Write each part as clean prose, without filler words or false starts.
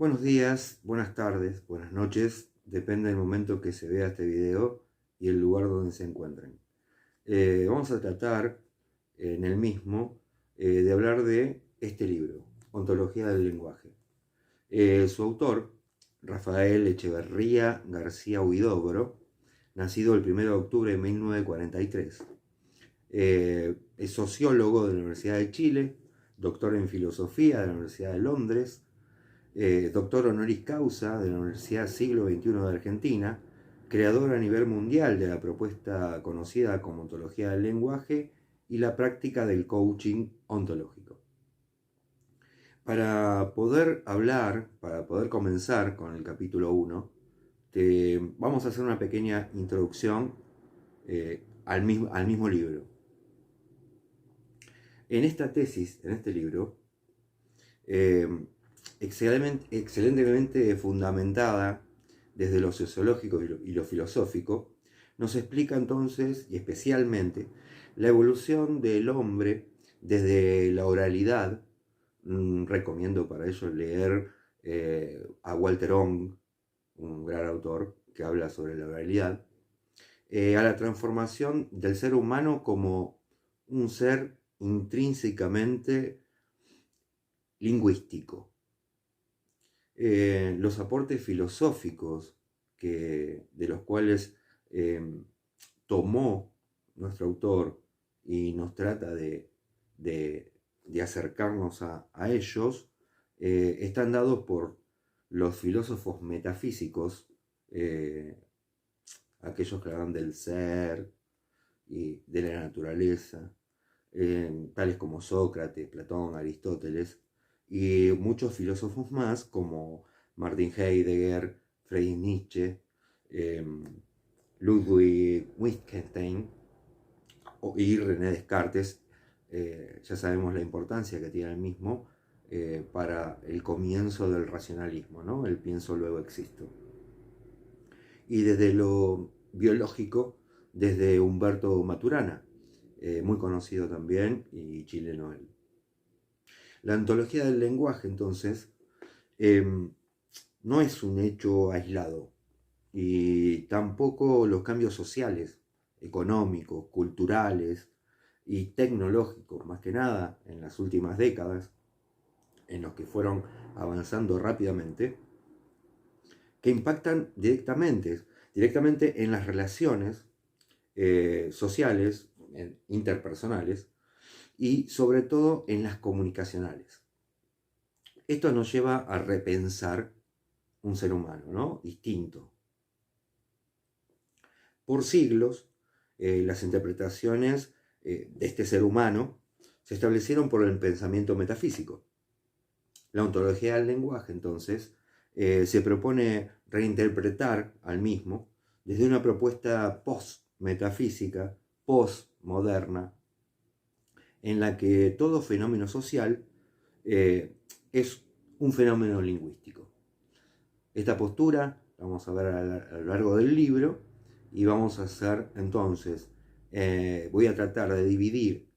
Buenos días, buenas tardes, buenas noches, depende del momento que se vea este video y el lugar donde se encuentren. Vamos a tratar en el mismo de hablar de este libro, Ontología del lenguaje. Su autor, Rafael Echeverría García Huidobro, nacido el 1 de octubre de 1943. Es sociólogo de la Universidad de Chile, doctor en filosofía de la Universidad de Londres, doctor honoris causa de la Universidad Siglo XXI de Argentina, creador a nivel mundial de la propuesta conocida como ontología del lenguaje y la práctica del coaching ontológico. Para poder hablar, para poder comenzar con el capítulo 1, vamos a hacer una pequeña introducción al mismo libro. En esta tesis, en este libro, eh, excelentemente fundamentada desde lo sociológico y lo filosófico, nos explica entonces, y especialmente, la evolución del hombre desde la oralidad. Recomiendo para ello leer a Walter Ong, un gran autor que habla sobre la oralidad, a la transformación del ser humano como un ser intrínsecamente lingüístico. Los aportes filosóficos de los cuales tomó nuestro autor y nos trata de acercarnos a ellos, están dados por los filósofos metafísicos, aquellos que hablan del ser y de la naturaleza, tales como Sócrates, Platón, Aristóteles, y muchos filósofos más como Martin Heidegger, Friedrich Nietzsche, Ludwig Wittgenstein y René Descartes. Ya sabemos la importancia que tiene el mismo para el comienzo del racionalismo, ¿no? El pienso luego existo. Y desde lo biológico, desde Humberto Maturana, muy conocido también y chileno él. La ontología del lenguaje, entonces, no es un hecho aislado, y tampoco los cambios sociales, económicos, culturales y tecnológicos, más que nada en las últimas décadas, en los que fueron avanzando rápidamente, que impactan directamente en las relaciones sociales, interpersonales, y sobre todo en las comunicacionales. Esto nos lleva a repensar un ser humano, ¿no? Distinto. Por siglos, las interpretaciones de este ser humano se establecieron por el pensamiento metafísico. La ontología del lenguaje, entonces, se propone reinterpretar al mismo desde una propuesta post-metafísica, post-moderna, en la que todo fenómeno social es un fenómeno lingüístico. Esta postura la vamos a ver a lo largo del libro y vamos a hacer entonces, voy a tratar de dividir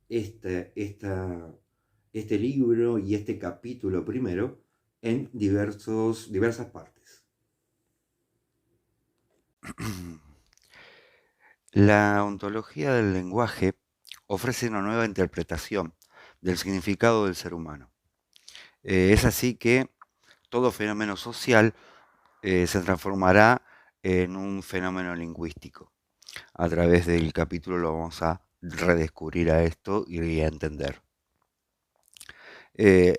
este libro y este capítulo primero en diversas partes. La ontología del lenguaje ofrece una nueva interpretación del significado del ser humano. Es así que todo fenómeno social se transformará en un fenómeno lingüístico. A través del capítulo lo vamos a redescubrir a esto y a entender.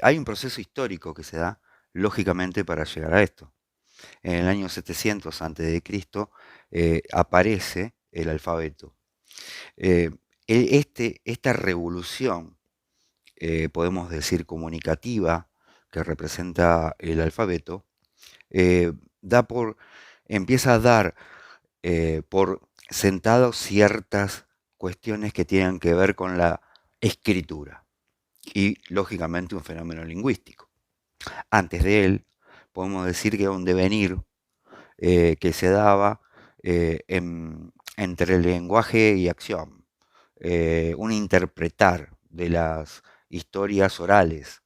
Hay un proceso histórico que se da, lógicamente, para llegar a esto. En el año 700 a.C. Aparece el alfabeto. Esta revolución, podemos decir comunicativa, que representa el alfabeto, empieza a dar por sentado ciertas cuestiones que tienen que ver con la escritura y, lógicamente, un fenómeno lingüístico. Antes de él, podemos decir que era un devenir que se daba entre lenguaje y acción, un interpretar de las historias orales,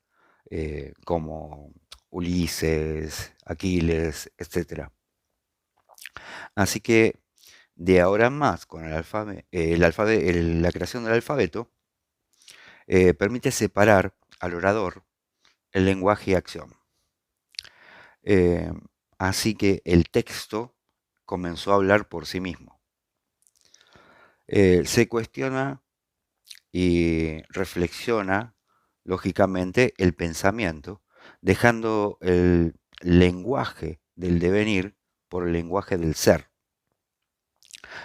como Ulises, Aquiles, etc. Así que de ahora en más, con la creación del alfabeto, permite separar al orador el lenguaje y acción. Eh, Así que el texto comenzó a hablar por sí mismo. Se cuestiona y reflexiona, lógicamente, el pensamiento, dejando el lenguaje del devenir por el lenguaje del ser.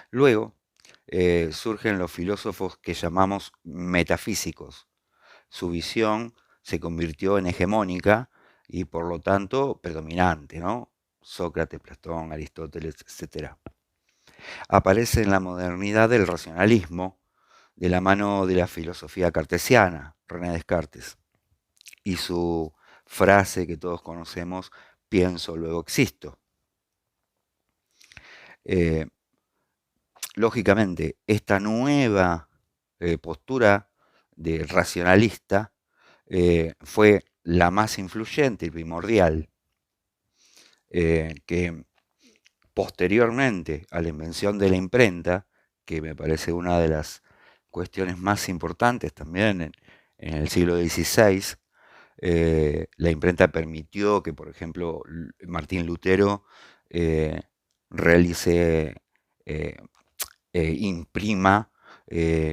Luego surgen los filósofos que llamamos metafísicos. Su visión se convirtió en hegemónica y por lo tanto predominante, ¿no? Sócrates, Platón, Aristóteles, etc. Aparece en la modernidad el racionalismo de la mano de la filosofía cartesiana, René Descartes, y su frase que todos conocemos, pienso, luego existo. Eh, Lógicamente, esta nueva postura de racionalista fue la más influyente y primordial, que posteriormente a la invención de la imprenta, que me parece una de las cuestiones más importantes también en el siglo XVI, la imprenta permitió que, por ejemplo, Martín Lutero eh, realice, eh, imprima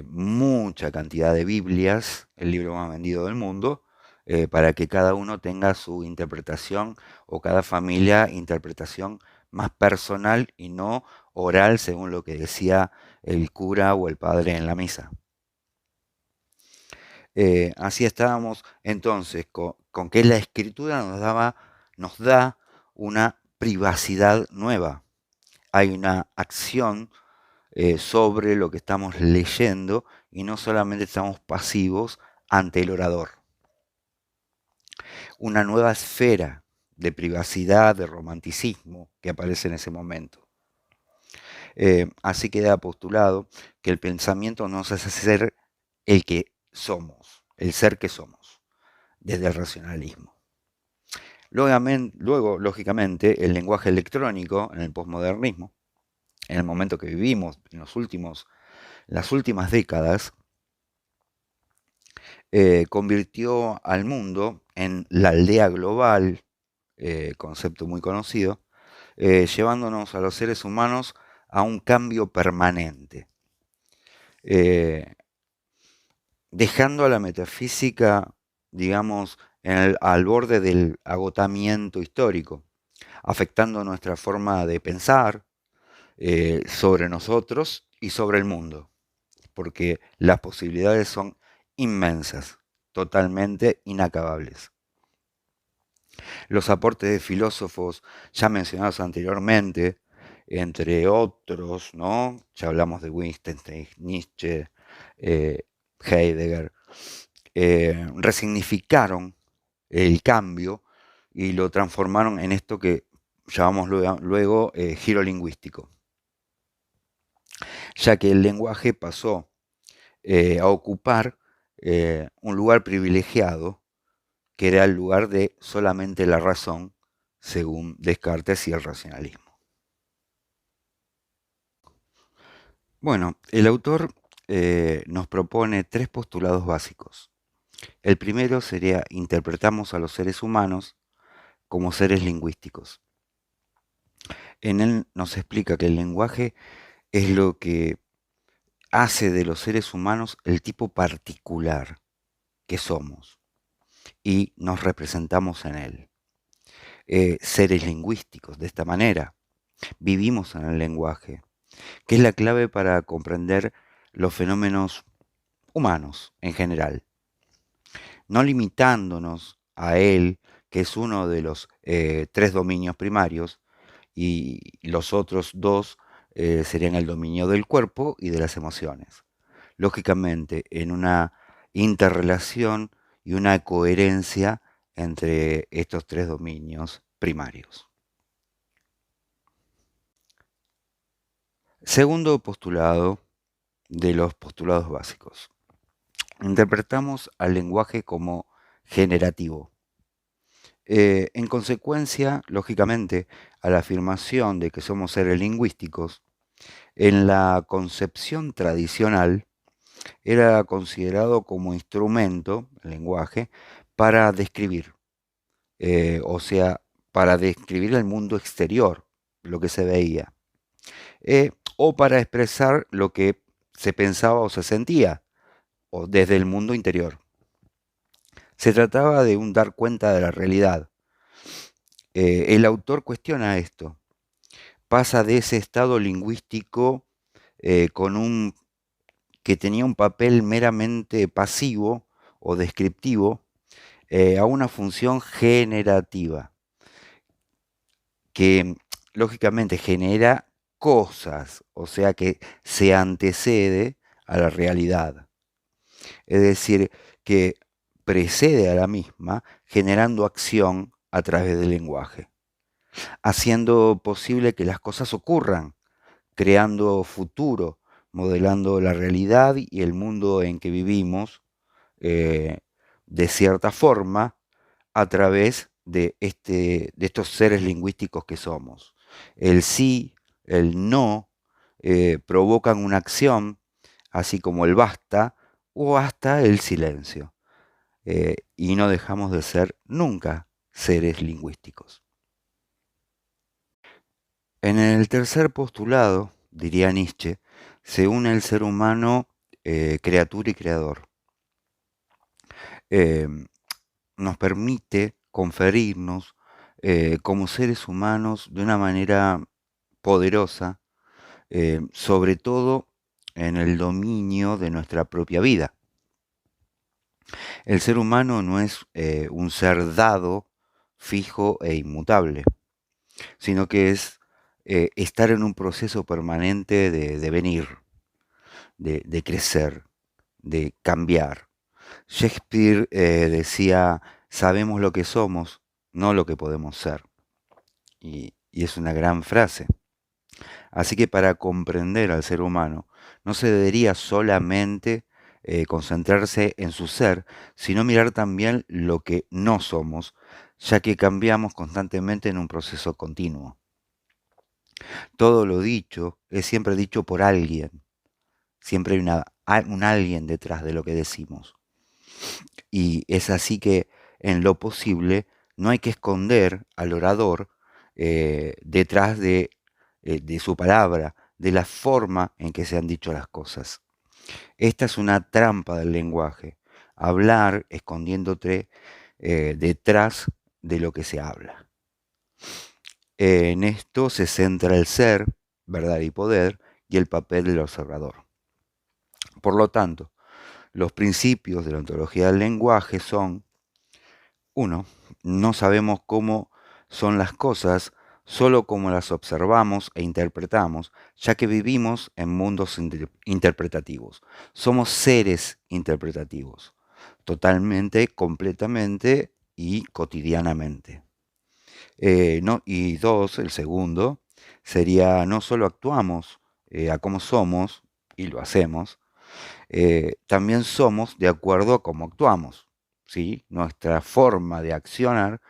mucha cantidad de Biblias, el libro más vendido del mundo, para que cada uno tenga su interpretación o cada familia interpretación más personal y no oral según lo que decía el cura o el padre en la misa. Así estábamos entonces con que la escritura nos da una privacidad nueva. Hay una acción sobre lo que estamos leyendo y no solamente estamos pasivos ante el orador. Una nueva esfera de privacidad, de romanticismo que aparece en ese momento. Así queda postulado que el pensamiento nos hace ser el que somos, el ser que somos, desde el racionalismo. Luego, lógicamente, el lenguaje electrónico en el posmodernismo, en el momento que vivimos, en las últimas décadas, convirtió al mundo en la aldea global, concepto muy conocido, llevándonos a los seres humanos a un cambio permanente, dejando a la metafísica, digamos, al borde del agotamiento histórico, afectando nuestra forma de pensar sobre nosotros y sobre el mundo, porque las posibilidades son inmensas, totalmente inacabables. Los aportes de filósofos ya mencionados anteriormente, entre otros, ¿no? Ya hablamos de Wittgenstein, Nietzsche, Heidegger, resignificaron el cambio y lo transformaron en esto que llamamos luego giro lingüístico, ya que el lenguaje pasó a ocupar un lugar privilegiado, que era el lugar de solamente la razón, según Descartes y el racionalismo. Bueno, el autor nos propone tres postulados básicos. El primero sería: interpretamos a los seres humanos como seres lingüísticos. En él nos explica que el lenguaje es lo que hace de los seres humanos el tipo particular que somos y nos representamos en él. Seres lingüísticos, de esta manera. Vivimos en el lenguaje, que es la clave para comprender los fenómenos humanos en general, no limitándonos a él, que es uno de los tres dominios primarios, y los otros dos serían el dominio del cuerpo y de las emociones. Lógicamente, en una interrelación y una coherencia entre estos tres dominios primarios. Segundo postulado de los postulados básicos. Interpretamos al lenguaje como generativo. En consecuencia, lógicamente, a la afirmación de que somos seres lingüísticos, en la concepción tradicional era considerado como instrumento, el lenguaje, para describir, o sea, para describir el mundo exterior, lo que se veía, o para expresar lo que se pensaba o se sentía, o desde el mundo interior. Se trataba de un dar cuenta de la realidad. El autor cuestiona esto, pasa de ese estado lingüístico con un que tenía un papel meramente pasivo o descriptivo a una función generativa, que lógicamente genera cosas, o sea que se antecede a la realidad. Es decir, que precede a la misma generando acción a través del lenguaje, haciendo posible que las cosas ocurran, creando futuro, modelando la realidad y el mundo en que vivimos eh, de cierta forma a través de estos seres lingüísticos que somos. El sí, el no, provocan una acción, así como el basta o hasta el silencio. Y no dejamos de ser nunca seres lingüísticos. En el tercer postulado, diría Nietzsche, se une el ser humano criatura y creador. Eh, Nos permite conferirnos como seres humanos de una manera poderosa, sobre todo en el dominio de nuestra propia vida. El ser humano no es un ser dado, fijo e inmutable, sino que es estar en un proceso permanente de devenir, de crecer, de cambiar. Shakespeare decía, sabemos lo que somos, no lo que podemos ser. Y es una gran frase. Así que para comprender al ser humano, no se debería solamente concentrarse en su ser, sino mirar también lo que no somos, ya que cambiamos constantemente en un proceso continuo. Todo lo dicho es siempre dicho por alguien, siempre hay un alguien detrás de lo que decimos. Y es así que en lo posible no hay que esconder al orador detrás de su palabra, de la forma en que se han dicho las cosas. Esta es una trampa del lenguaje, hablar escondiéndote detrás de lo que se habla. En esto se centra el ser, verdad y poder, y el papel del observador. Por lo tanto, los principios de la ontología del lenguaje son: 1. No sabemos cómo son las cosas, solo como las observamos e interpretamos, ya que vivimos en mundos interpretativos. Somos seres interpretativos, totalmente, completamente y cotidianamente. No, y 2, el segundo, sería no solo actuamos a cómo somos, y lo hacemos, también somos de acuerdo a cómo actuamos. ¿Sí? Nuestra forma de accionar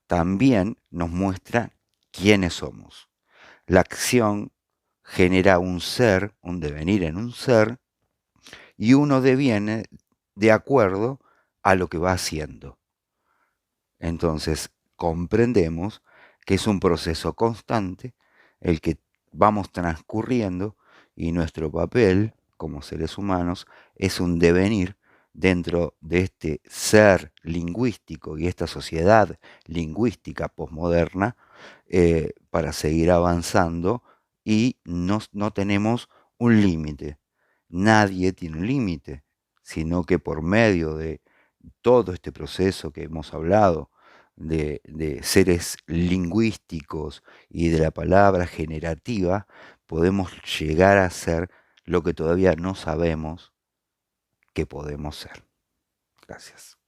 también nos muestra quiénes somos. La acción genera un ser, un devenir en un ser, y uno deviene de acuerdo a lo que va haciendo. Entonces, comprendemos que es un proceso constante el que vamos transcurriendo y nuestro papel como seres humanos es un devenir dentro de este ser lingüístico y esta sociedad lingüística posmoderna para seguir avanzando y no tenemos un límite. Nadie tiene un límite, sino que por medio de todo este proceso que hemos hablado de seres lingüísticos y de la palabra generativa, podemos llegar a ser lo que todavía no sabemos que podemos ser. Gracias.